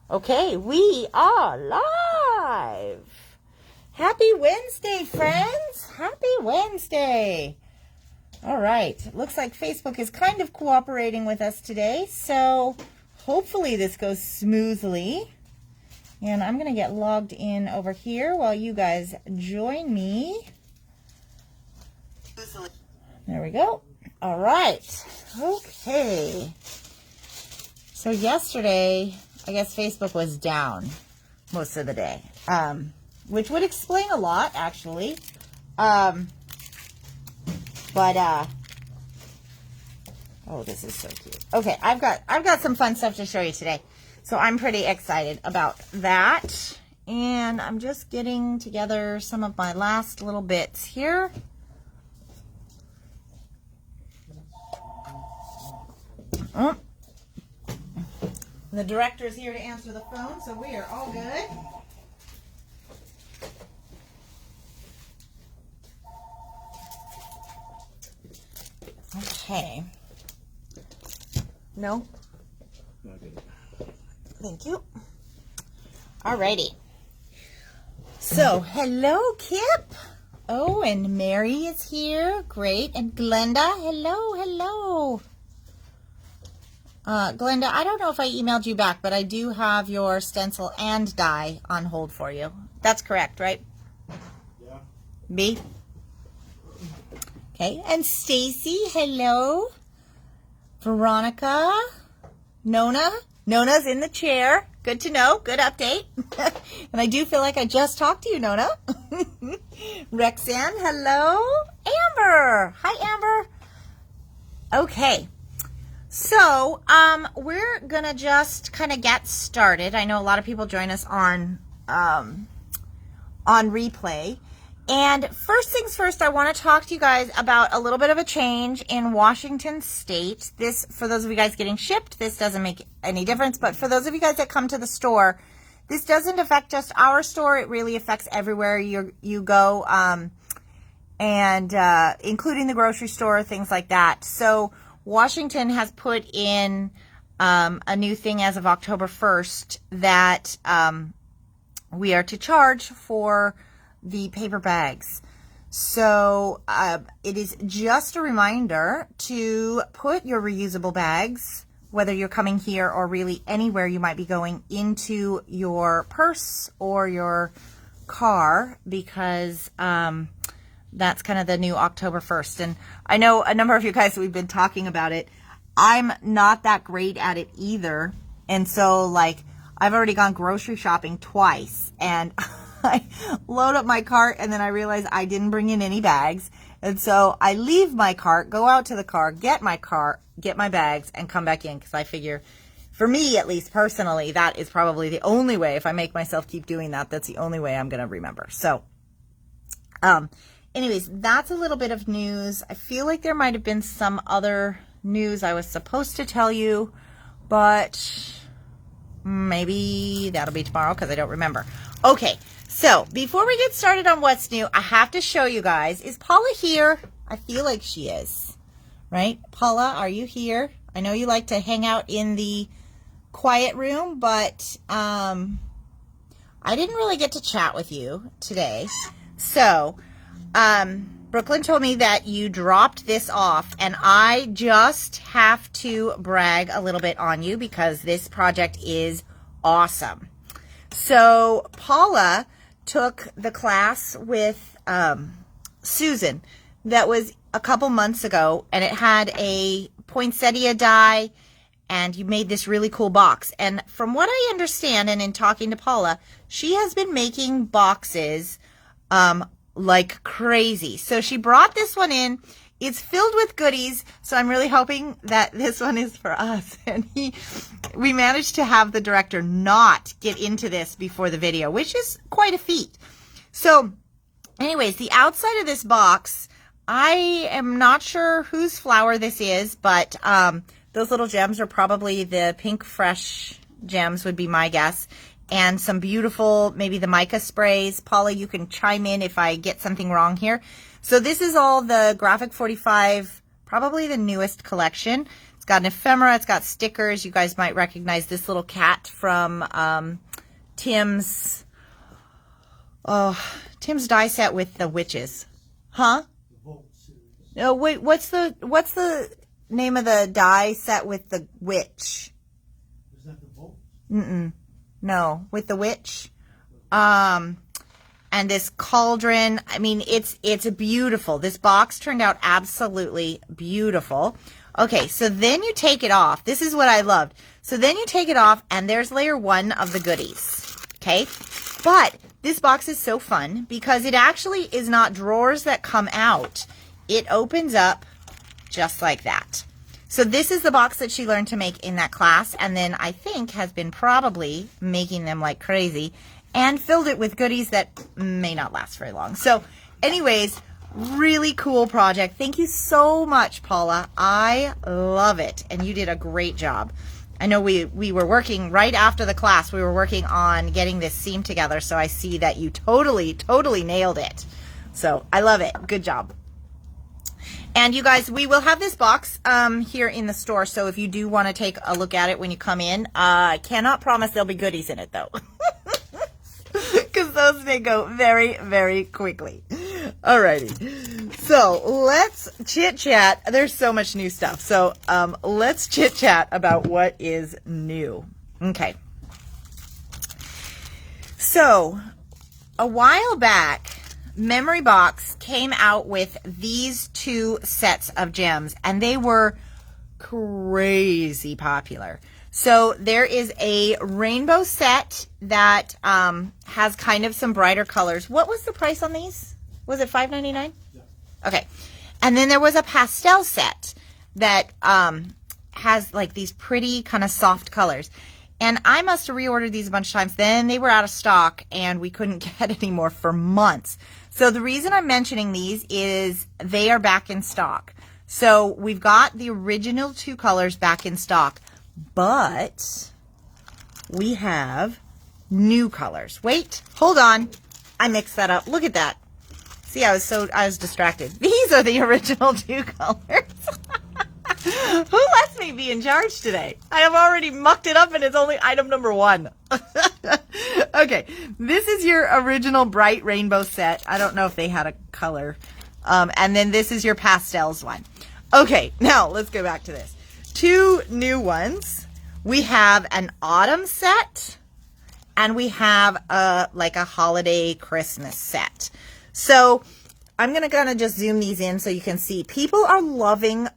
Okay, we are live. Happy Wednesday, friends. Happy Wednesday. All right. Looks like Facebook is kind of cooperating with us today, so hopefully this goes smoothly. And I'm going to get logged in over here while you guys join me. There we go. All right. Okay. So yesterday, I guess Facebook was down most of the day, which would explain a lot, actually. Oh, this is so cute. Okay, I've got some fun stuff to show you today. So I'm pretty excited about that. And I'm just getting together some of my last little bits here. Oh. The director is here to answer the phone, so we are all good. Okay. No? Thank you. Alrighty. So, hello, Kip. Oh, and Mary is here. Great. And Glenda. Hello. Glenda, I don't know if I emailed you back, but I do have your stencil and die on hold for you. That's correct, right? Yeah. B? Okay. And Stacy, hello. Veronica. Nona. Nona's in the chair. Good to know. Good update. And I do feel like I just talked to you, Nona. Rexanne, hello. Amber. Hi, Amber. Okay. So, we're gonna just kind of get started. I know a lot of people join us on replay. And first things first, I want to talk to you guys about a little bit of a change in Washington State. This, for those of you guys getting shipped, this doesn't make any difference. But for those of you guys that come to the store, this doesn't affect just our store. It really affects everywhere you go, and including the grocery store, things like that. So Washington has put in a new thing as of October 1st that we are to charge for the paper bags. So it is just a reminder to put your reusable bags, whether you're coming here or really anywhere you might be going, into your purse or your car, because that's kind of the new October 1st. And I know a number of you guys, we've been talking about it. I'm not that great at it either. And so, like, I've already gone grocery shopping twice. And I load up my cart, and then I realize I didn't bring in any bags. And so I leave my cart, go out to the car, get my bags, and come back in. Because I figure, for me at least personally, that is probably the only way. If I make myself keep doing that, that's the only way I'm going to remember. So, anyways, that's a little bit of news. I feel like there might have been some other news I was supposed to tell you, but maybe that'll be tomorrow because I don't remember. Okay, so before we get started on what's new, I have to show you guys. Is Paula here? I feel like she is, right? Paula, are you here? I know you like to hang out in the quiet room, but I didn't really get to chat with you today. So Brooklyn told me that you dropped this off, and I just have to brag a little bit on you because this project is awesome. So Paula took the class with Susan that was a couple months ago, and it had a poinsettia die, and you made this really cool box. And from what I understand, and in talking to Paula, she has been making boxes like crazy. So she brought this one in. It's filled with goodies, so I'm really hoping that this one is for us. And we managed to have the director not get into this before the video, which is quite a feat. So anyways, the outside of this box, I am not sure whose flower this is, but those little gems are probably the Pink Fresh gems would be my guess. And some beautiful, maybe the mica sprays. Paula, you can chime in if I get something wrong here. So this is all the Graphic 45, probably the newest collection. It's It's got an ephemera. It's got stickers. You guys might recognize this little cat from Tim's die set with the witches. Huh? No, wait, what's the name of the die set with the witch? Is that the bolt? No, with the witch. And this cauldron. I mean, it's beautiful. This box turned out absolutely beautiful. Okay, so then you take it off. This is what I loved. So then you take it off, and there's layer 1 of the goodies. Okay? But this box is so fun because it actually is not drawers that come out. It opens up just like that. So this is the box that she learned to make in that class, and then I think has been probably making them like crazy and filled it with goodies that may not last very long. So anyways, really cool project. Thank you so much, Paula. I love it, and you did a great job. I know we were working right after the class. We were working on getting this seam together, so I see that you totally nailed it. So I love it. Good job. And you guys, we will have this box here in the store, so if you do want to take a look at it when you come in, I cannot promise there'll be goodies in it, though. Because those may go very, very quickly. Alrighty. So let's chit-chat. There's so much new stuff. So let's chit-chat about what is new. Okay. So a while back, Memory Box came out with these 2 sets of gems, and they were crazy popular. So there is a rainbow set that has kind of some brighter colors. What was the price on these? Was it $5.99? Yeah. Okay. And then there was a pastel set that has like these pretty kind of soft colors. And I must have reordered these a bunch of times. Then they were out of stock and we couldn't get any more for months. So the reason I'm mentioning these is they are back in stock. So we've got the original 2 colors back in stock, but we have new colors. Wait, hold on. I mixed that up. Look at that. See, I was distracted. These are the original 2 colors. Who lets me be in charge today? I have already mucked it up and it's only item number 1. Okay, this is your original bright rainbow set. I don't know if they had a color. And then this is your pastels one. Okay, now let's go back to this. 2 new ones. We have an autumn set and we have like a holiday Christmas set. So I'm going to kind of just zoom these in so you can see. People are loving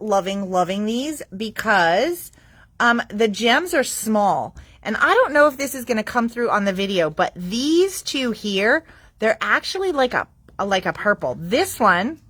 these because the gems are small. And I don't know if this is going to come through on the video, but these 2 here, they're actually like a purple. This one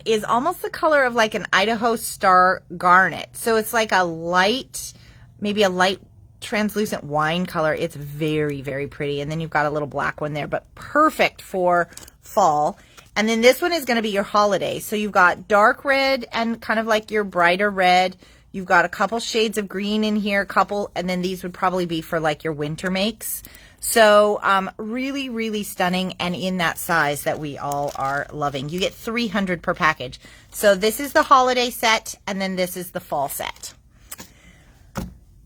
is almost the color of like an Idaho Star Garnet. So it's like a light, maybe a light translucent wine color. It's very, very pretty. And then you've got a little black one there, but perfect for fall. And then this one is going to be your holiday. So you've got dark red and kind of like your brighter red. You've got a couple shades of green in here, and then these would probably be for like your winter makes. So really, really stunning and in that size that we all are loving. You get 300 per package. So this is the holiday set, and then this is the fall set.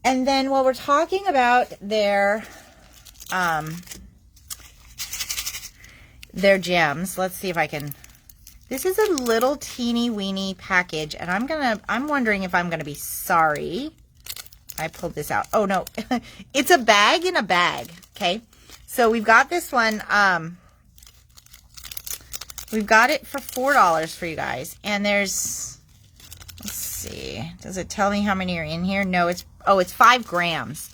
And then while we're talking about their gems, let's see if I can. This is a little teeny weeny package, and I'm wondering if I'm gonna be sorry. I pulled this out. Oh no, it's a bag in a bag. Okay, so we've got this one. We've got it for $4 for you guys, and there's. Let's see. Does it tell me how many are in here? No, it's 5 grams.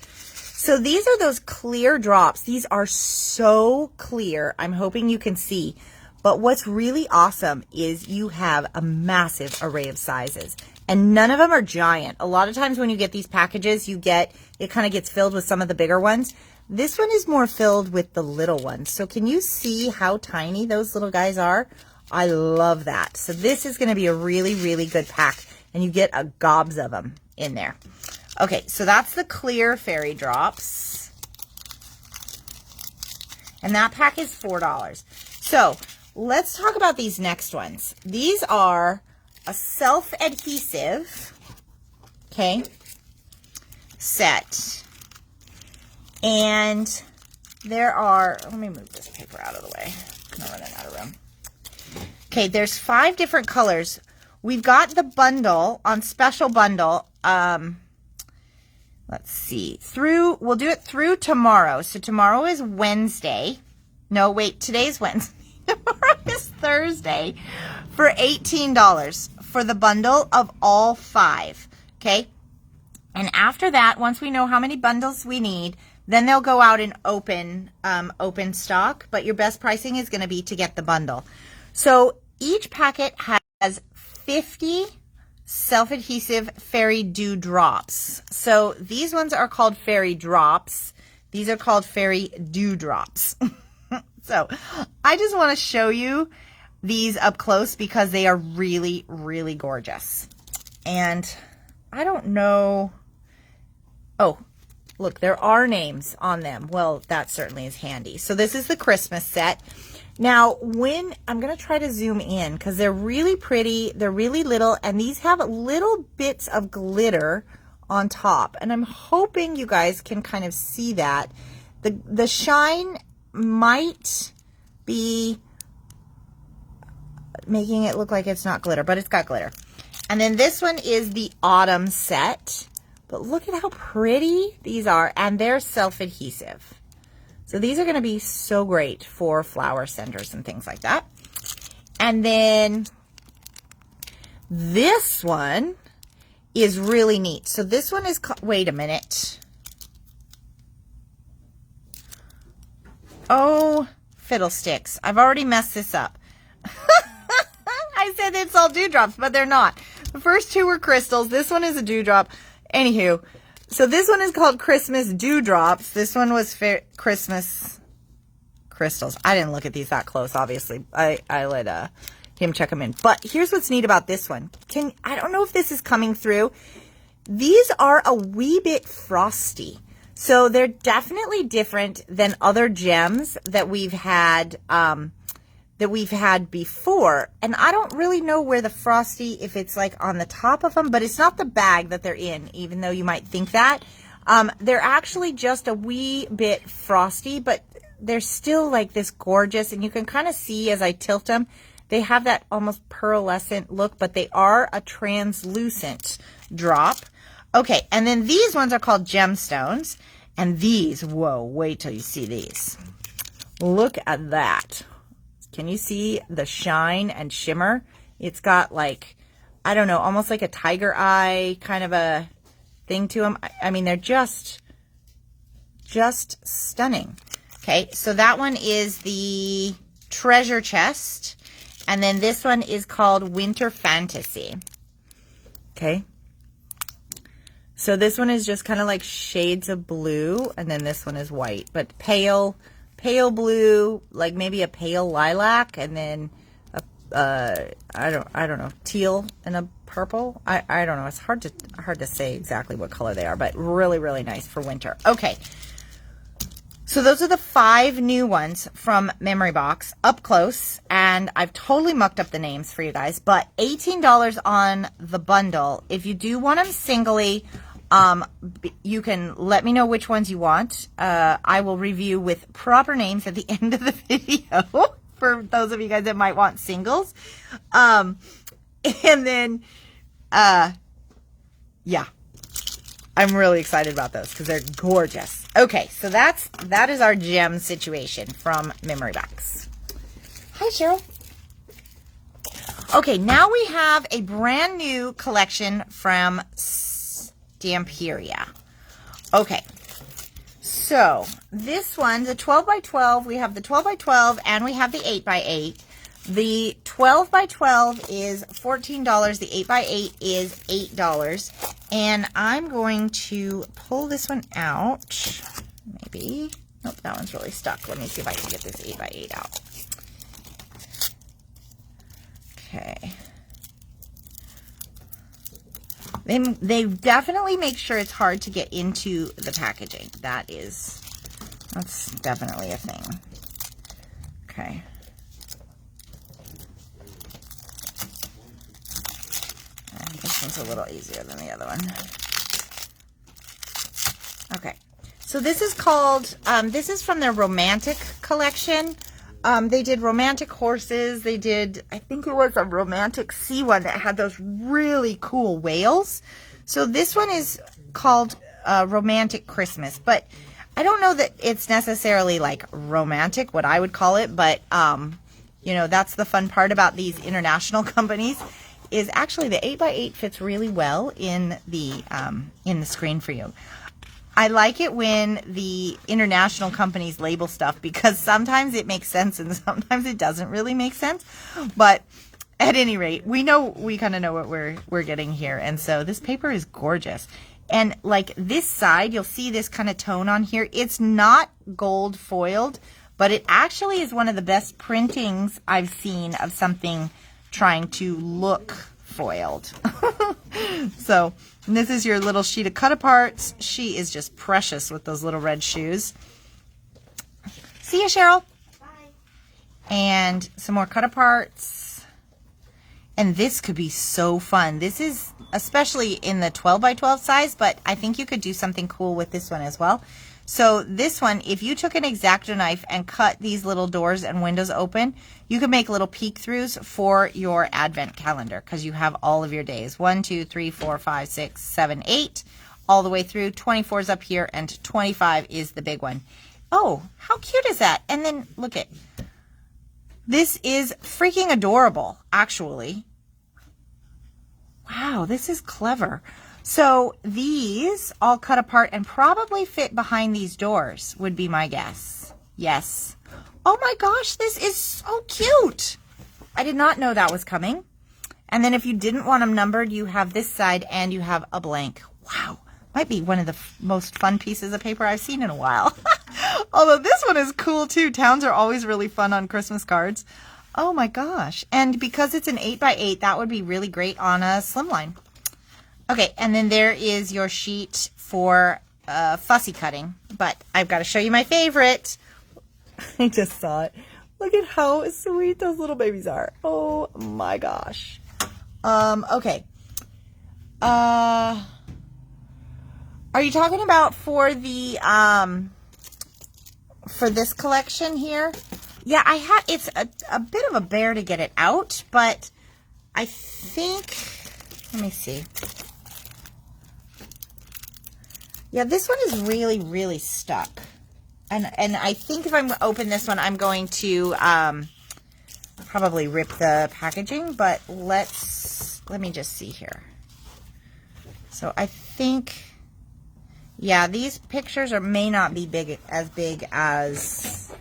So these are those clear drops. These are so clear. I'm hoping you can see. But what's really awesome is you have a massive array of sizes. And none of them are giant. A lot of times when you get these packages, it kind of gets filled with some of the bigger ones. This one is more filled with the little ones. So can you see how tiny those little guys are? I love that. So this is going to be a really, really good pack. And you get a gobs of them in there. Okay, so that's the clear fairy drops. And that pack is $4. So let's talk about these next ones. These are a self-adhesive okay, set. And there are, let me move this paper out of the way. I'm running out of room. Okay, there's 5 different colors. We've got the bundle on special bundle. Let's see. We'll do it through tomorrow. So tomorrow is Wednesday. No, wait, today's Wednesday. Tomorrow is Thursday for $18 for the bundle of all 5. Okay? And after that, once we know how many bundles we need, then they'll go out and open stock. But your best pricing is going to be to get the bundle. So each packet has 50 self-adhesive fairy dewdrops. So these ones are called fairy drops. These are called fairy dewdrops. So I just want to show you these up close because they are really, really gorgeous. And I don't know. Oh, look, there are names on them. Well, that certainly is handy. So this is the Christmas set. Now, I'm going to try to zoom in because they're really pretty. They're really little, and these have little bits of glitter on top. And I'm hoping you guys can kind of see that. The shine might be making it look like it's not glitter, but it's got glitter. And then this one is the autumn set. But look at how pretty these are, and they're self-adhesive. So these are going to be so great for flower centers and things like that. And then this one is really neat. So this one is, wait a minute. Oh, fiddlesticks. I've already messed this up. I said it's all dewdrops, but they're not. The first 2 were crystals. This one is a dewdrop. Anywho, so this one is called Christmas Dewdrops. This one was Christmas crystals. I didn't look at these that close, obviously. I let him check them in. But here's what's neat about this one. I don't know if this is coming through. These are a wee bit frosty. So they're definitely different than other gems that we've had before. And I don't really know where the frosty, if it's like on the top of them, but it's not the bag that they're in, even though you might think that. They're actually just a wee bit frosty, but they're still like this gorgeous. And you can kind of see as I tilt them, they have that almost pearlescent look, but they are a translucent drop. Okay, and then these ones are called Gemstones. And these, whoa, wait till you see these. Look at that. Can you see the shine and shimmer? It's got like, I don't know, almost like a tiger eye kind of a thing to them. I mean, they're just stunning. Okay, so that one is the treasure chest. And then this one is called Winter Fantasy. Okay. So this one is just kind of like shades of blue. And then this one is white, but pale blue, like maybe a pale lilac, and then I don't know, teal and a purple. I don't know. It's hard to say exactly what color they are, but really, really nice for winter. Okay. So those are the 5 new ones from Memory Box up close, and I've totally mucked up the names for you guys, but $18 on the bundle. If you do want them singly, you can let me know which ones you want. I will review with proper names at the end of the video for those of you guys that might want singles. And then, yeah, I'm really excited about those because they're gorgeous. Okay, so that is our gem situation from Memory Box. Hi, Cheryl. Okay, now we have a brand new collection from Stamperia. Okay, so this one, the 12 by 12, we have the 12 by 12 and we have the 8 by 8. The 12 by 12 is $14. The 8 by 8 is $8. And I'm going to pull this one out. Maybe. Nope, that one's really stuck. Let me see if I can get this 8 by 8 out. Okay. They definitely make sure it's hard to get into the packaging. That's definitely a thing. Okay. This one's a little easier than the other one. Okay. So this is called, this is from their Romantic collection. They did romantic horses. They did, I think it was a romantic sea one that had those really cool whales. So this one is called Romantic Christmas, but I don't know that it's necessarily like romantic, what I would call it, but you know, that's the fun part about these international companies is actually the 8x8 fits really well in the screen for you. I like it when the international companies label stuff because sometimes it makes sense and sometimes it doesn't really make sense. But at any rate, we kind of know what we're getting here. And so this paper is gorgeous. And like this side, you'll see this kind of tone on here. It's not gold foiled, but it actually is one of the best printings I've seen of something trying to look foiled. So this is your little sheet of cut-aparts. She is just precious with those little red shoes. See you, Cheryl. Bye. And some more cut-aparts. And this could be so fun. This is especially in the 12x12 size, but I think you could do something cool with this one as well. So this one, if you took an X-Acto knife and cut these little doors and windows open, you could make little peek-throughs for your advent calendar because you have all of your days. 1, 2, 3, 4, 5, 6, 7, 8, all the way through. 24 is up here, and 25 is the big one. Oh, how cute is that? And then look at, this is freaking adorable, actually. Wow, this is clever. So these all cut apart and probably fit behind these doors would be my guess. Yes. Oh my gosh, this is so cute. I did not know that was coming. And then if you didn't want them numbered, you have this side and you have a blank. Wow. Might be one of the most fun pieces of paper I've seen in a while. Although this one is cool too. Towns are always really fun on Christmas cards. Oh my gosh. And because it's an 8x8, that would be really great on a slimline. Okay, and then there is your sheet for fussy cutting. But I've got to show you my favorite. I just saw it. Look at how sweet those little babies are. Oh my gosh. Okay. Are you talking about for the for this collection here? Yeah, I have. It's a bit of a bear to get it out, but I think. Let me see. Yeah, this one is really, really stuck. And I think if I'm going to open this one, I'm going to probably rip the packaging, but let me just see here. So I think, yeah, these pictures may not be as big as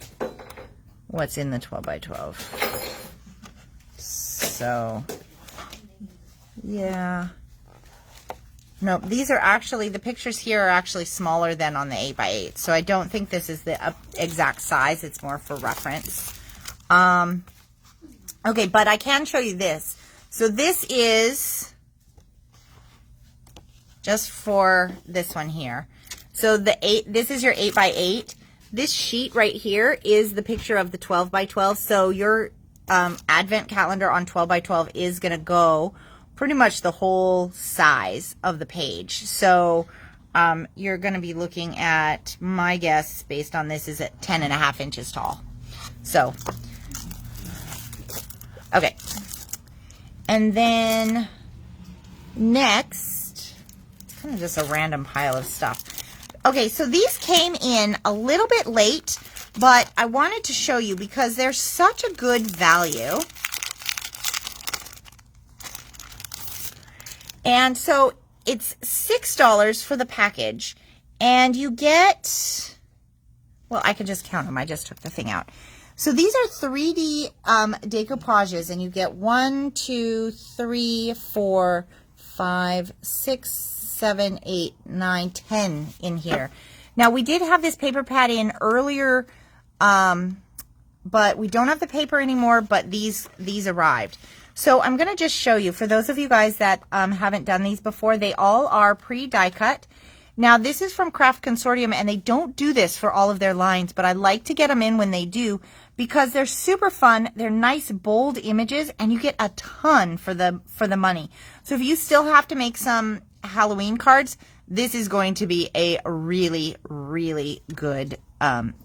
what's in the 12x12. So, yeah. No, these are actually, the pictures here are actually smaller than on the 8x8. So I don't think this is the exact size. It's more for reference. Okay, but I can show you this. So this is just for this one here. So this is your 8x8. This sheet right here is the picture of the 12x12. So your advent calendar on 12x12 is going to go pretty much the whole size of the page. So you're going to be looking at, my guess based on this is at 10.5 inches tall. So, okay. And then next, it's kind of just a random pile of stuff. Okay, so these came in a little bit late, but I wanted to show you because they're such a good value. And so it's $6 for the package, and you get, well, I can just count them. I just took the thing out. So these are 3D decoupages, and you get 1, 2, 3, 4, 5, 6, 7, 8, 9, 10 in here. Now, we did have this paper pad in earlier, but we don't have the paper anymore, but these arrived. So I'm going to just show you, for those of you guys that haven't done these before, they all are pre-die cut. Now, this is from Craft Consortium, and they don't do this for all of their lines, but I like to get them in when they do because they're super fun. They're nice, bold images, and you get a ton for the money. So if you still have to make some Halloween cards, this is going to be a really, really good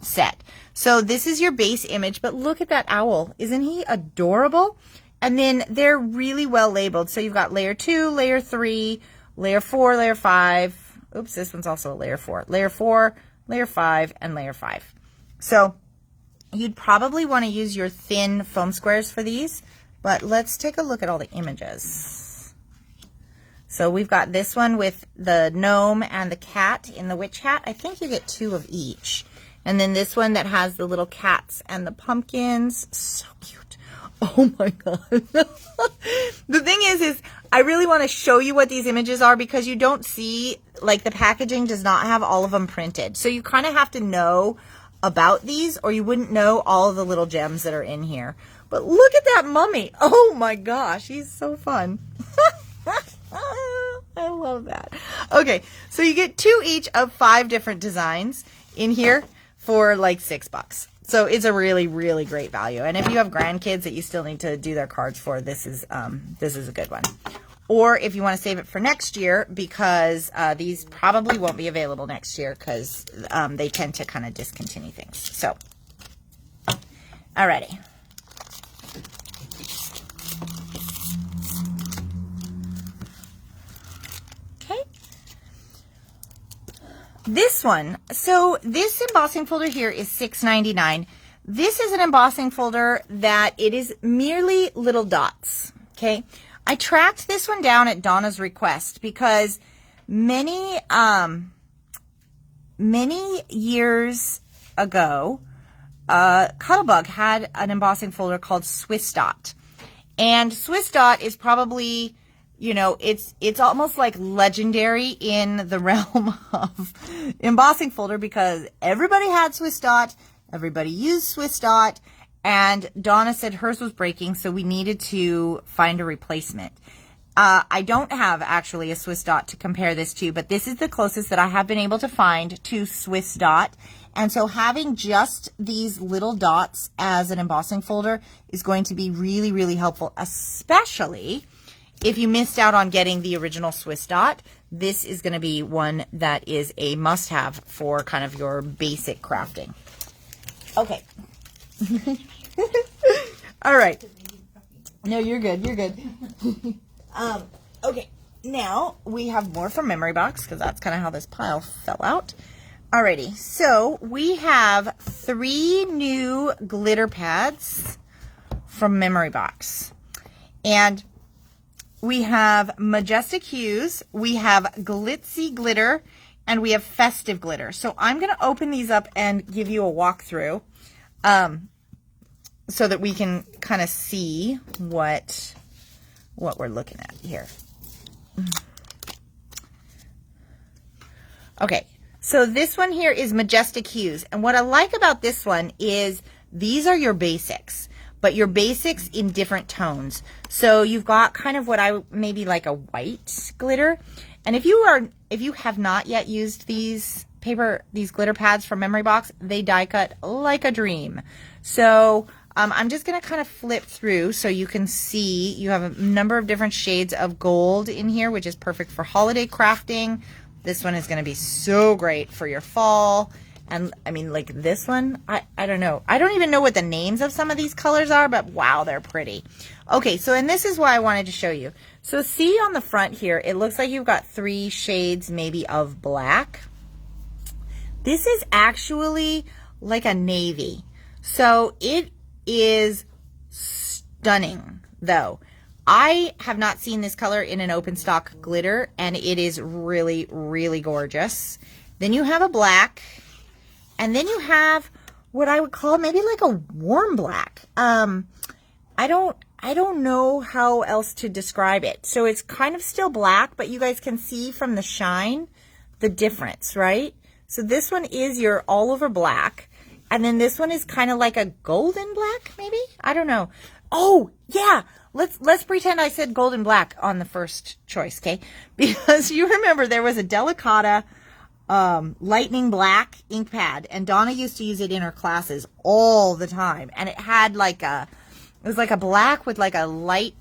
set. So this is your base image, but look at that owl. Isn't he adorable? And then they're really well labeled. So you've got layer 2, layer 3, layer 4, layer 5. Oops, this one's also a layer 4. Layer 4, layer 5, and layer 5. So you'd probably want to use your thin foam squares for these, but let's take a look at all the images. So we've got this one with the gnome and the cat in the witch hat. I think you get 2 of each. And then this one that has the little cats and the pumpkins. So cute. Oh my God. The thing is I really want to show you what these images are because you don't see, like the packaging does not have all of them printed. So you kind of have to know about these or you wouldn't know all of the little gems that are in here. But look at that mummy. Oh my gosh, he's so fun. I love that. Okay, so you get 2 each of 5 different designs in here for like $6. So it's a really, really great value. And if you have grandkids that you still need to do their cards for, this is a good one. Or if you want to save it for next year, because these probably won't be available next year because they tend to kind of discontinue things. So, alrighty. Okay. This one, so this embossing folder here is $6.99. This is an embossing folder that it is merely little dots, okay? I tracked this one down at Donna's request because many years ago, Cuttlebug had an embossing folder called Swiss Dot. And Swiss Dot is probably, you know, it's almost like legendary in the realm of embossing folder because everybody had Swiss Dot, everybody used Swiss Dot, and Donna said hers was breaking, so we needed to find a replacement. I don't have actually a Swiss Dot to compare this to, but this is the closest that I have been able to find to Swiss Dot. And so having just these little dots as an embossing folder is going to be really, really helpful, especially if you missed out on getting the original Swiss Dot. This is going to be one that is a must-have for kind of your basic crafting. Okay. All right. No, you're good. You're good. Okay. Now we have more from Memory Box because that's kind of how this pile fell out. Alrighty. So we have 3 new glitter pads from Memory Box. And we have Majestic Hues, we have Glitzy Glitter, and we have Festive Glitter. So I'm going to open these up and give you a walkthrough so that we can kind of see what we're looking at here. Okay, so this one here is Majestic Hues. And what I like about this one is these are your basics, but your basics in different tones. So you've got kind of what maybe like a white glitter. And if you have not yet used these glitter pads from Memory Box, they die cut like a dream. So I'm just going to kind of flip through so you can see you have a number of different shades of gold in here, which is perfect for holiday crafting. This one is going to be so great for your fall. And I mean, like this one, I don't know. I don't even know what the names of some of these colors are, but wow, they're pretty. Okay, so and this is why I wanted to show you. So see on the front here, it looks like you've got 3 shades maybe of black. This is actually like a navy. So it is stunning though. I have not seen this color in an open stock glitter and it is really, really gorgeous. Then you have a black. And then you have what I would call maybe like a warm black. I don't know how else to describe it. So it's kind of still black, but you guys can see from the shine the difference, right? So this one is your all over black. And then this one is kind of like a golden black, maybe? I don't know. Oh, yeah. Let's pretend I said golden black on the first choice, okay? Because you remember there was a Delicata lightning black ink pad, and Donna used to use it in her classes all the time, and it had like it was like a black with like a light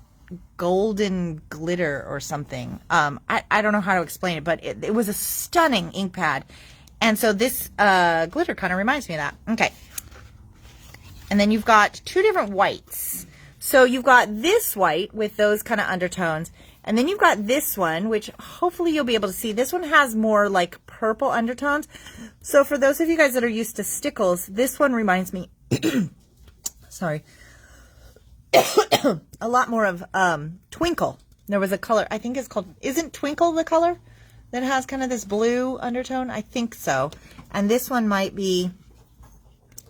golden glitter or something. I don't know how to explain it, but it was a stunning ink pad. And so this glitter kind of reminds me of that. Okay. And then you've got two different whites. So you've got this white with those kind of undertones. And then you've got this one, which hopefully you'll be able to see. This one has more like purple undertones. So for those of you guys that are used to stickles, this one reminds me, sorry, a lot more of Twinkle. There was a color, I think it's called, isn't Twinkle the color that has kind of this blue undertone? I think so. And this one might be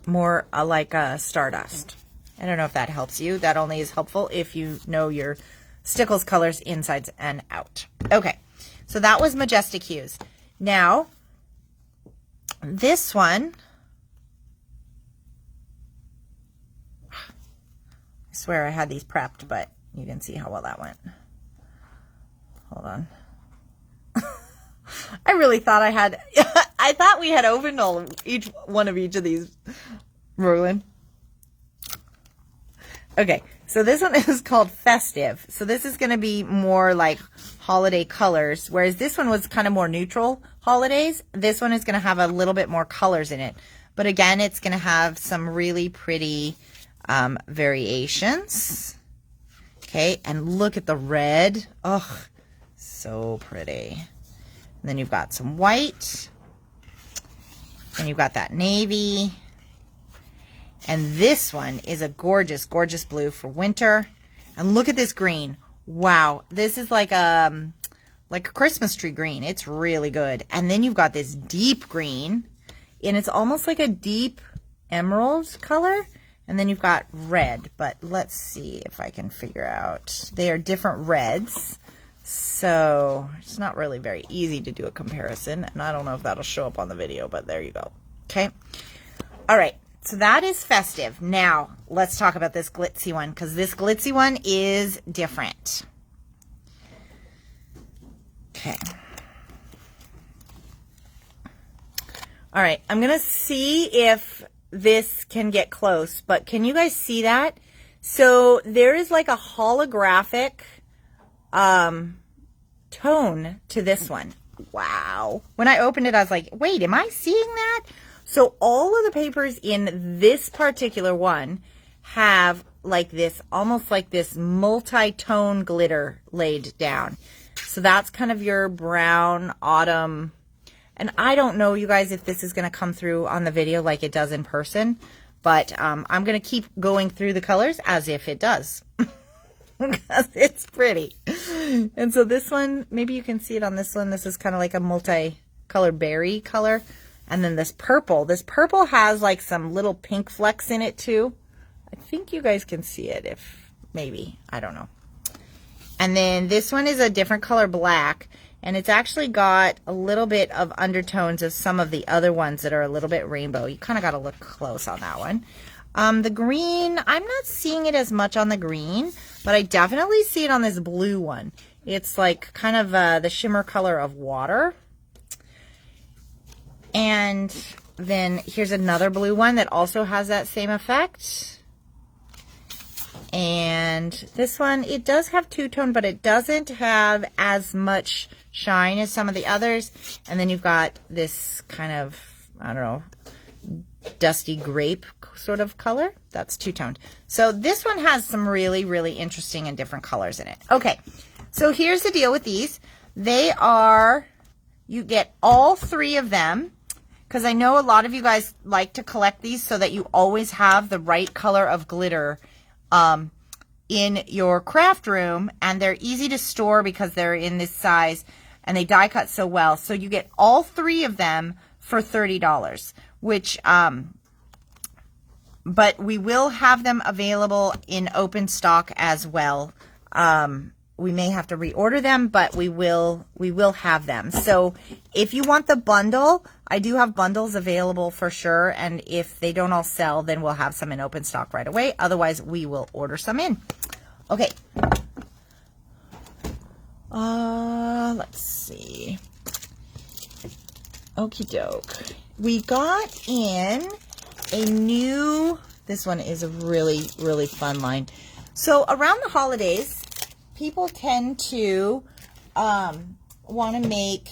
more like a Stardust. I don't know if that helps you. That only is helpful if you know your stickles colors insides and out. Okay, so that was Majestic Hues. Now, this one, I swear I had these prepped, but you can see how well that went. Hold on. I really thought I had, I thought we had opened each of these, Roland. Okay, so this one is called Festive. So this is going to be more like holiday colors, whereas this one was kind of more neutral holidays. This one is going to have a little bit more colors in it. But again, it's going to have some really pretty variations. Okay, and look at the red. Oh, so pretty. And then you've got some white. And you've got that navy. And this one is a gorgeous, gorgeous blue for winter. And look at this green. Wow, this is like a Christmas tree green. It's really good. And then you've got this deep green, and it's almost like a deep emerald color. And then you've got red, but let's see if I can figure out. They are different reds, so it's not really very easy to do a comparison. And I don't know if that'll show up on the video, but there you go. Okay. All right. So that is Festive. Now, let's talk about this glitzy one, because this glitzy one is different. Okay. All right, I'm going to see if this can get close, but can you guys see that? So there is like a holographic tone to this one. Wow. When I opened it, I was like, wait, am I seeing that? So all of the papers in this particular one have like this, almost like this multi-tone glitter laid down. So that's kind of your brown autumn. And I don't know, you guys, if this is going to come through on the video like it does in person, but I'm going to keep going through the colors as if it does. Because it's pretty. And so this one, maybe you can see it on this one. This is kind of like a multi-color berry color. And then this purple has like some little pink flecks in it too. I think you guys can see it if maybe, I don't know. And then this one is a different color black, and it's actually got a little bit of undertones of some of the other ones that are a little bit rainbow. You kind of got to look close on that one. The green, I'm not seeing it as much on the green, but I definitely see it on this blue one. It's like kind of the shimmer color of water. And then here's another blue one that also has that same effect. And this one, it does have two-tone, but it doesn't have as much shine as some of the others. And then you've got this kind of, I don't know, dusty grape sort of color. That's two-toned. So this one has some really, really interesting and different colors in it. Okay, so here's the deal with these. They are, you get all three of them, because I know a lot of you guys like to collect these so that you always have the right color of glitter in your craft room, and they're easy to store because they're in this size and they die cut so well. So you get all three of them for $30, which but we will have them available in open stock as well. We may have to reorder them, but we will have them. So if you want the bundle, I do have bundles available for sure. And if they don't all sell, then we'll have some in open stock right away. Otherwise, we will order some in. Okay. Let's see. Okie doke. We got in a new, this one is a really, really fun line. So around the holidays, people tend to want to make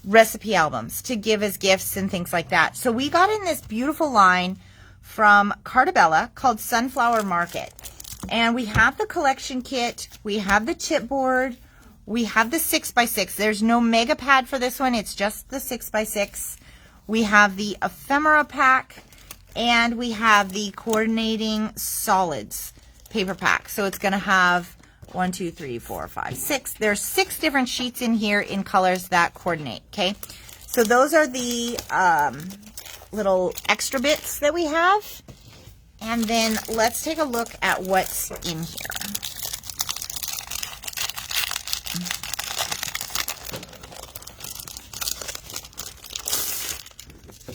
recipe albums to give as gifts and things like that. So we got in this beautiful line from Carta Bella called Sunflower Market. And we have the collection kit, we have the chipboard, we have the 6x6. There's no mega pad for this one, it's just the 6x6. We have the ephemera pack, and we have the coordinating solids paper pack. So it's going to have 1, 2, 3, 4, 5, 6. There's 6 different sheets in here in colors that coordinate, okay? So those are the little extra bits that we have. And then let's take a look at what's in here.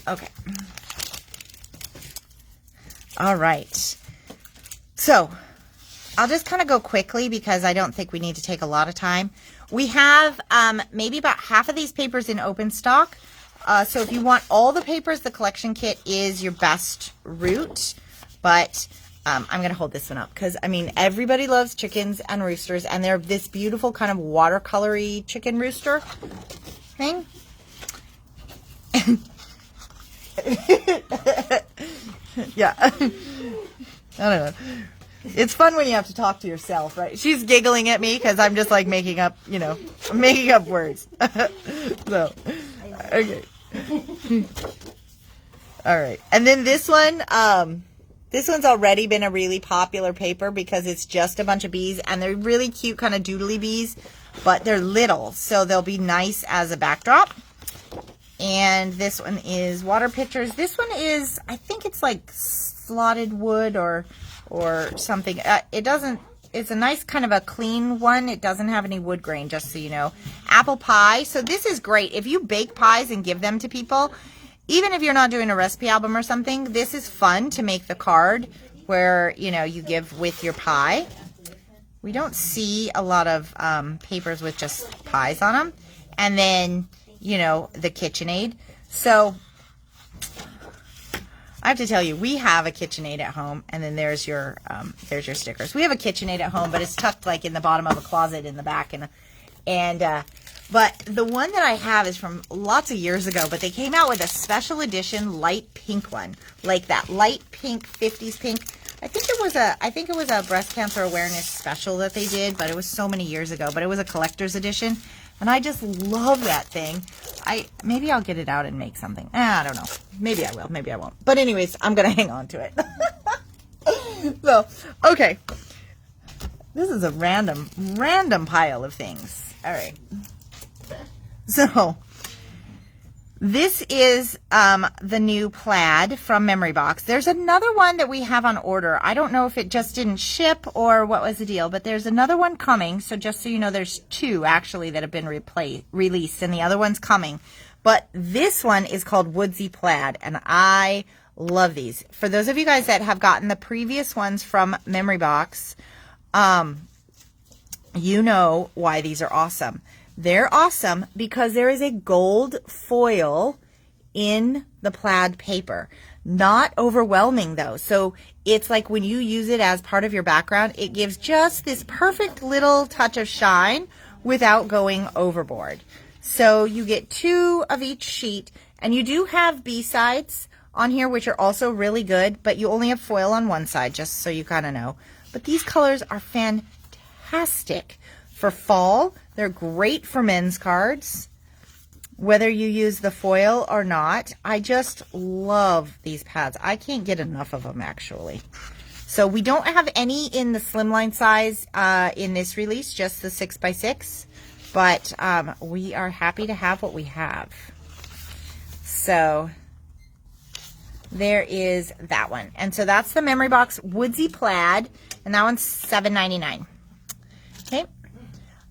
Okay. All right. So I'll just kind of go quickly because I don't think we need to take a lot of time. We have maybe about half of these papers in open stock. So if you want all the papers, the collection kit is your best route. But I'm going to hold this one up because, I mean, everybody loves chickens and roosters. And they're this beautiful kind of watercolory chicken rooster thing. Yeah. I don't know. It's fun when you have to talk to yourself, right? She's giggling at me because I'm just like making up, you know, making up words. So, okay. All right. And then this one, this one's already been a really popular paper because it's just a bunch of bees and they're really cute kind of doodly bees, but they're little, so they'll be nice as a backdrop. And this one is water pictures. This one is, I think it's like slotted wood or something. It's a nice kind of a clean one. It doesn't have any wood grain, just so you know. Apple pie. So this is great. If you bake pies and give them to people, even if you're not doing a recipe album or something, this is fun to make the card where, you know, you give with your pie. We don't see a lot of papers with just pies on them. And then, you know, the KitchenAid. So I have to tell you, we have a KitchenAid at home, and then there's your stickers. We have a KitchenAid at home, but it's tucked like in the bottom of a closet in the back, but the one that I have is from lots of years ago, but they came out with a special edition light pink one, like that light pink, 50s pink. I think it was a breast cancer awareness special that they did, but it was so many years ago, but it was a collector's edition. And I just love that thing. Maybe I'll get it out and make something. I don't know. Maybe I will. Maybe I won't. But anyways, I'm going to hang on to it. So, okay. This is a random pile of things. All right. So, this is the new plaid from Memory Box. There's another one that we have on order. I don't know if it just didn't ship or what was the deal, but there's another one coming. So just so you know, there's 2 actually that have been released, and the other one's coming. But this one is called Woodsy Plaid, and I love these. For those of you guys that have gotten the previous ones from Memory Box, you know why these are awesome. They're awesome because there is a gold foil in the plaid paper. Not overwhelming though. So it's like when you use it as part of your background, it gives just this perfect little touch of shine without going overboard. So you get 2 of each sheet, and you do have B-sides on here, which are also really good, but you only have foil on one side, just so you kind of know. But these colors are fantastic for fall. They're great for men's cards, whether you use the foil or not. I just love these pads. I can't get enough of them, actually. So we don't have any in the slimline size in this release, just the 6x6. But we are happy to have what we have. So there is that one. And so that's the Memory Box Woodsy Plaid, and that one's $7.99. Okay.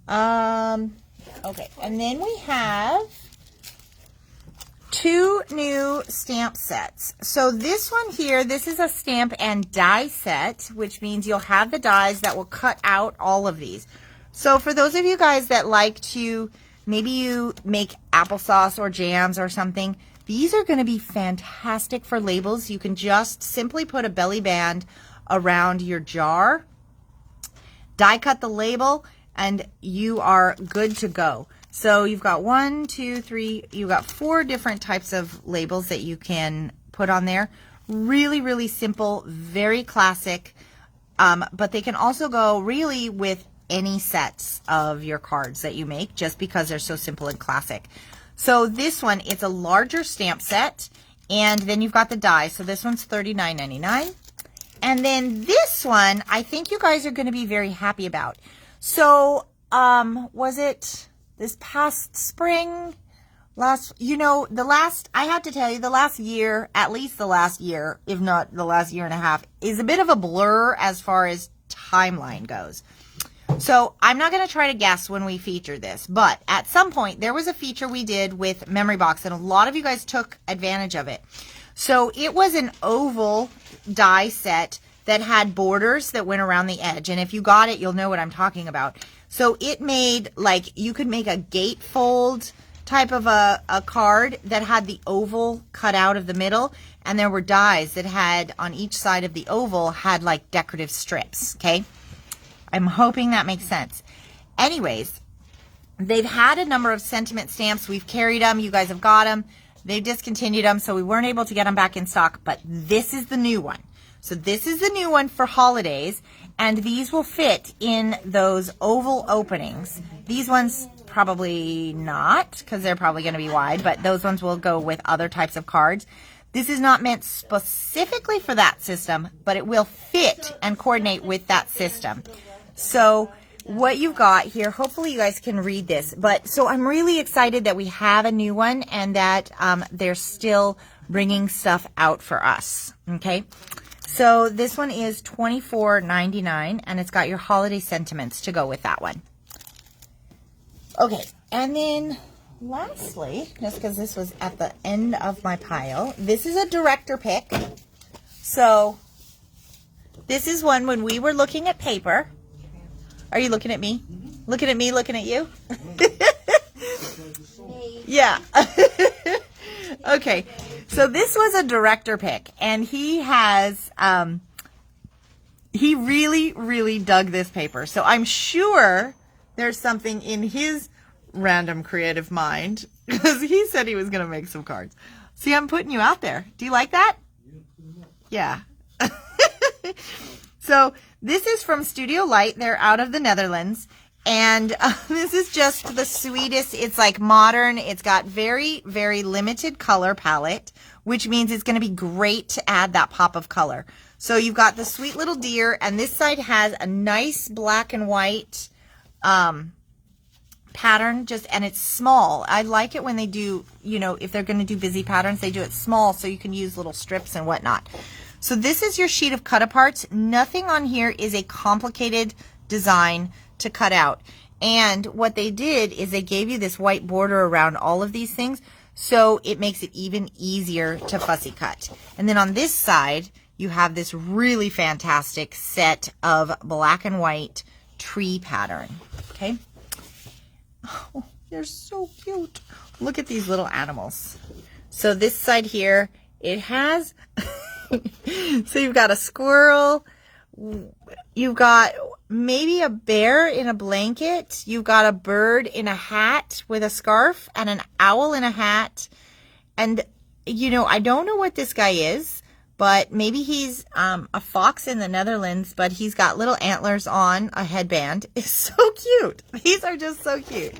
Okay, and then we have 2 new stamp sets. So this one here, this is a stamp and die set, which means you'll have the dies that will cut out all of these. So for those of you guys that like to, maybe you make applesauce or jams or something, these are going to be fantastic for labels. You can just simply put a belly band around your jar, die cut the label, and you are good to go. So you've got 1, 2, 3, you've got 4 different types of labels that you can put on there. Really, really simple, very classic, but they can also go really with any sets of your cards that you make, just because they're so simple and classic. So this one, it's a larger stamp set, and then you've got the die. So this one's $39.99. And then this one, I think you guys are going to be very happy about. So, was it this past spring? I have to tell you, the last year, at least the last year, if not the last year and a half, is a bit of a blur as far as timeline goes. So I'm not going to try to guess when we feature this, but at some point there was a feature we did with Memory Box, and a lot of you guys took advantage of it. So it was an oval die set that had borders that went around the edge, and if you got it, you'll know what I'm talking about. So it made, like, you could make a gatefold type of a card that had the oval cut out of the middle, and there were dies that had on each side of the oval had like decorative strips. Okay, I'm hoping that makes sense. Anyways, they've had a number of sentiment stamps. We've carried them. You guys have got them. They've discontinued them, so we weren't able to get them back in stock, but this is the new one. So this is the new one for holidays, and these will fit in those oval openings. These ones probably not, because they're probably going to be wide, but those ones will go with other types of cards. This is not meant specifically for that system, but it will fit and coordinate with that system. So what you've got here, hopefully you guys can read this, but so I'm really excited that we have a new one, and that they're still bringing stuff out for us. Okay, so this one is $24.99, and it's got your holiday sentiments to go with that one. Okay, and then lastly, just because this was at the end of my pile, this is a director pick. So this is one when we were looking at paper. Are you looking at me? Looking at me, looking at you? Yeah. Okay, so this was a director pick, and he has, he really, really dug this paper. So I'm sure there's something in his random creative mind, because he said he was going to make some cards. See, I'm putting you out there. Do you like that? Yeah. So this is from Studio Light. They're out of the Netherlands. And this is just the sweetest. It's like modern. It's got very, very limited color palette, which means it's going to be great to add that pop of color. So you've got the sweet little deer, and this side has a nice black and white pattern, and it's small. I like it when they do, if they're going to do busy patterns, they do it small so you can use little strips and whatnot. So this is your sheet of cut aparts. Nothing on here is a complicated design to cut out. And what they did is they gave you this white border around all of these things, so it makes it even easier to fussy cut. And then on this side, you have this really fantastic set of black and white tree pattern. Okay. Oh, they're so cute. Look at these little animals. So this side here, it has, so you've got a squirrel, you've got maybe a bear in a blanket, you've got a bird in a hat with a scarf, and an owl in a hat. And, I don't know what this guy is, but maybe he's a fox in the Netherlands, but he's got little antlers on a headband. It's so cute. These are just so cute.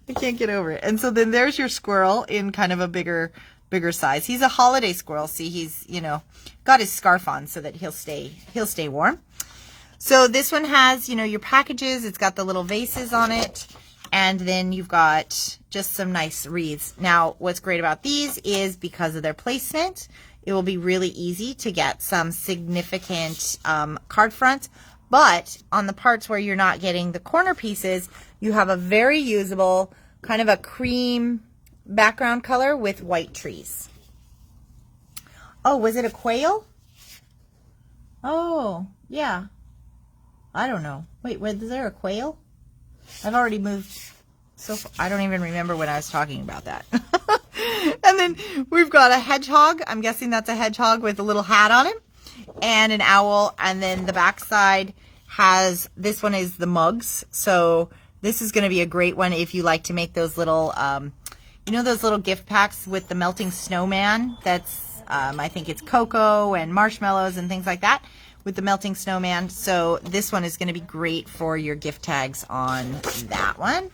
I can't get over it. And so then there's your squirrel in kind of a bigger size. He's a holiday squirrel. See, he's, got his scarf on so that he'll stay warm. So this one has, your packages. It's got the little vases on it. And then you've got just some nice wreaths. Now, what's great about these is because of their placement, it will be really easy to get some significant card fronts. But on the parts where you're not getting the corner pieces, you have a very usable kind of a cream background color with white trees. Oh, was it a quail? Oh, yeah. I don't know. Wait, was there a quail? I've already moved so far. I don't even remember when I was talking about that. And then we've got a hedgehog. I'm guessing that's a hedgehog with a little hat on him, and an owl. And then the back side has, this one is the mugs. So This is going to be a great one if you like to make those little, you know, those little gift packs with the melting snowman. That's, I think it's cocoa and marshmallows and things like that with the melting snowman. So this one is going to be great for your gift tags on that one.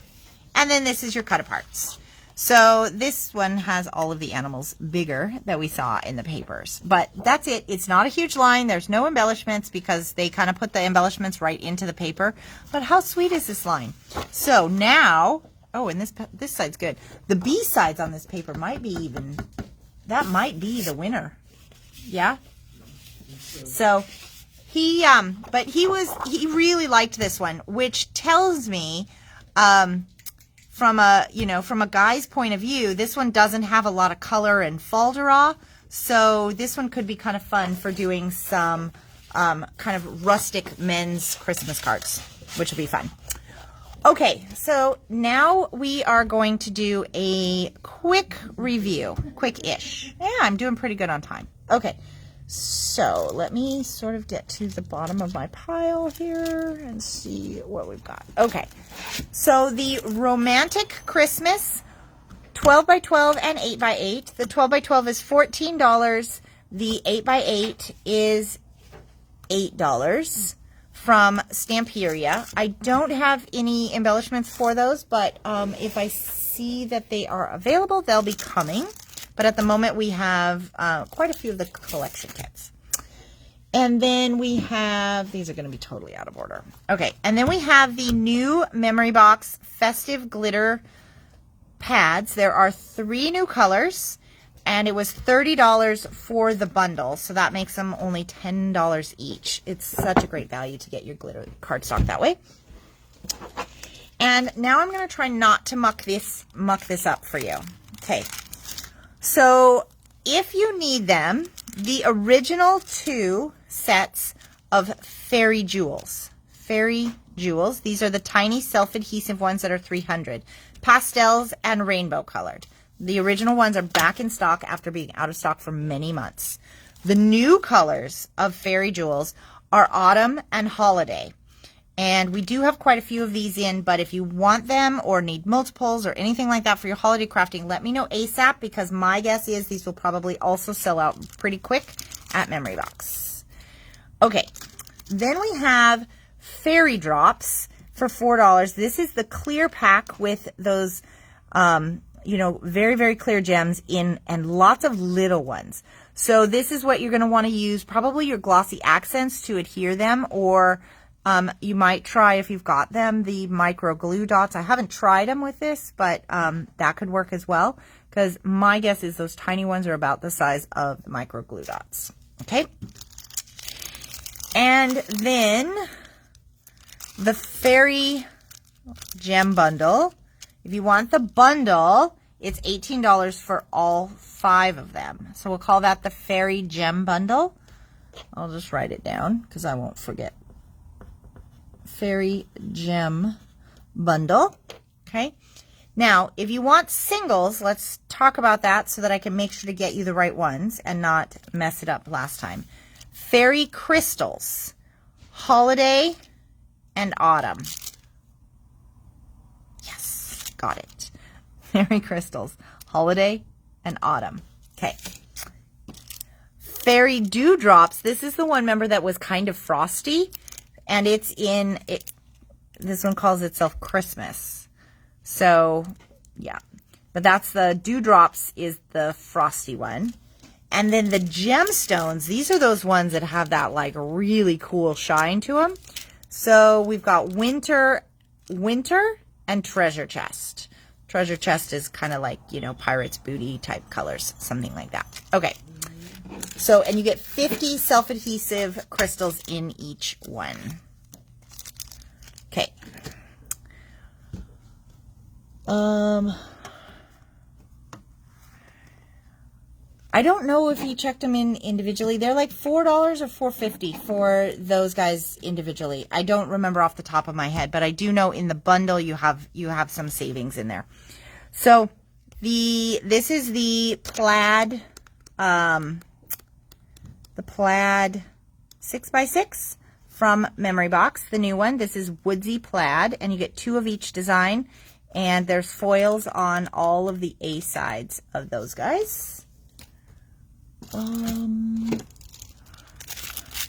And then this is your cut aparts. So this one has all of the animals bigger that we saw in the papers. But that's it. It's not a huge line. There's no embellishments because they kind of put the embellishments right into the paper. But how sweet is this line? So now, oh, and this side's good. The B sides on this paper might be even, that might be the winner. Yeah? So but he really liked this one, which tells me, from a guy's point of view, this one doesn't have a lot of color and falderal, so this one could be kind of fun for doing some kind of rustic men's Christmas cards, which will be fun. Okay, so now we are going to do a quick review, quick-ish. Yeah, I'm doing pretty good on time. Okay, so let me sort of get to the bottom of my pile here and see what we've got. Okay, so the Romantic Christmas 12 by 12 and 8 by 8. The 12 by 12 is $14. The 8 by 8 is $8 from Stamperia. I don't have any embellishments for those, but if I see that they are available, they'll be coming. But at the moment, we have quite a few of the collection kits. And then we have, these are going to be totally out of order. Okay, and then we have the new Memory Box Festive Glitter pads. There are 3 new colors, and it was $30 for the bundle. So that makes them only $10 each. It's such a great value to get your glitter cardstock that way. And now I'm going to try not to muck this up for you. Okay. So if you need them, the original 2 sets of Fairy Jewels. Fairy Jewels. These are the tiny self-adhesive ones that are 300. Pastels and rainbow colored. The original ones are back in stock after being out of stock for many months. The new colors of Fairy Jewels are Autumn and Holiday. And we do have quite a few of these in, but if you want them or need multiples or anything like that for your holiday crafting, let me know ASAP, because my guess is these will probably also sell out pretty quick at Memory Box. Okay, then we have Fairy Drops for $4. This is the clear pack with those, very, very clear gems in, and lots of little ones. So this is what you're going to want to use, probably your glossy accents to adhere them, or you might try, if you've got them, the micro glue dots. I haven't tried them with this, but that could work as well, because my guess is those tiny ones are about the size of the micro glue dots. Okay. And then the Fairy Gem Bundle. If you want the bundle, it's $18 for all 5 of them. So we'll call that the Fairy Gem Bundle. I'll just write it down because I won't forget. Fairy Gem Bundle. Okay. Now, if you want singles, let's talk about that so that I can make sure to get you the right ones and not mess it up last time. Fairy Crystals, Holiday, and Autumn. Yes, got it. Fairy Crystals, Holiday, and Autumn. Okay. Fairy Dewdrops. This is the one, remember, that was kind of frosty. And it's in, this one calls itself Christmas. So, yeah. But that's the Dewdrops is the frosty one. And then the Gemstones, these are those ones that have that like really cool shine to them. So we've got Winter, and Treasure Chest. Treasure Chest is kind of like, Pirate's Booty type colors, something like that. Okay. So, and you get 50 self-adhesive crystals in each one. Okay. I don't know if you checked them in individually. They're like $4 or $4.50 for those guys individually. I don't remember off the top of my head, but I do know in the bundle you have some savings in there. So this is the plaid, the plaid 6x6 from Memory Box, the new one. This is Woodsy Plaid, and you get 2 of each design, and there's foils on all of the A sides of those guys.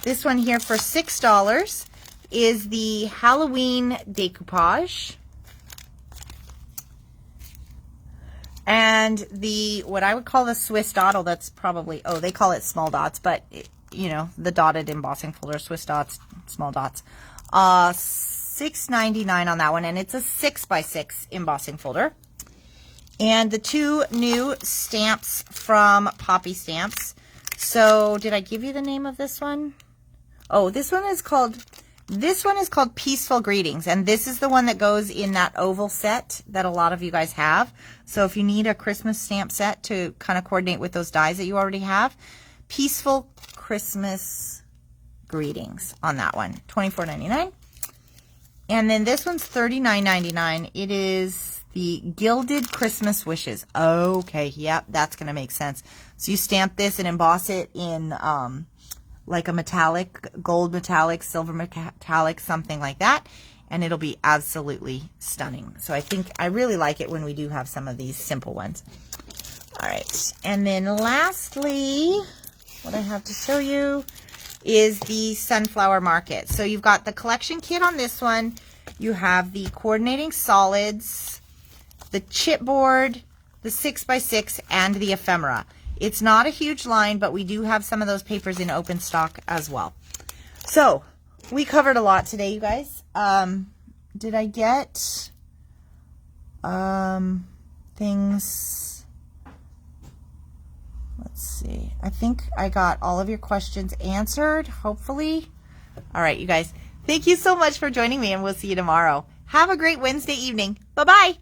This one here for $6 is the Halloween decoupage. And the, what I would call the Swiss dot, that's probably, they call it small dots, but, you know, the dotted embossing folder, Swiss dots, small dots. $6.99 on that one, and it's a 6x6 embossing folder. And the 2 new stamps from Poppy Stamps. So, did I give you the name of this one? Oh, this one is called Peaceful Greetings, and this is the one that goes in that oval set that a lot of you guys have. So if you need a Christmas stamp set to kind of coordinate with those dies that you already have, Peaceful Christmas Greetings on that one, $24.99. And then this one's $39.99. It is the Gilded Christmas Wishes. Okay, yep, that's going to make sense. So you stamp this and emboss it in like a metallic, gold metallic, silver metallic, something like that, and it'll be absolutely stunning. So I really like it when we do have some of these simple ones. All right, and then lastly, what I have to show you is the Sunflower Market. So you've got the collection kit on this one. You have the coordinating solids, the chipboard, the 6x6, and the ephemera. It's not a huge line, but we do have some of those papers in open stock as well. So, we covered a lot today, you guys. Did I get things? Let's see. I think I got all of your questions answered, hopefully. All right, you guys. Thank you so much for joining me, and we'll see you tomorrow. Have a great Wednesday evening. Bye-bye.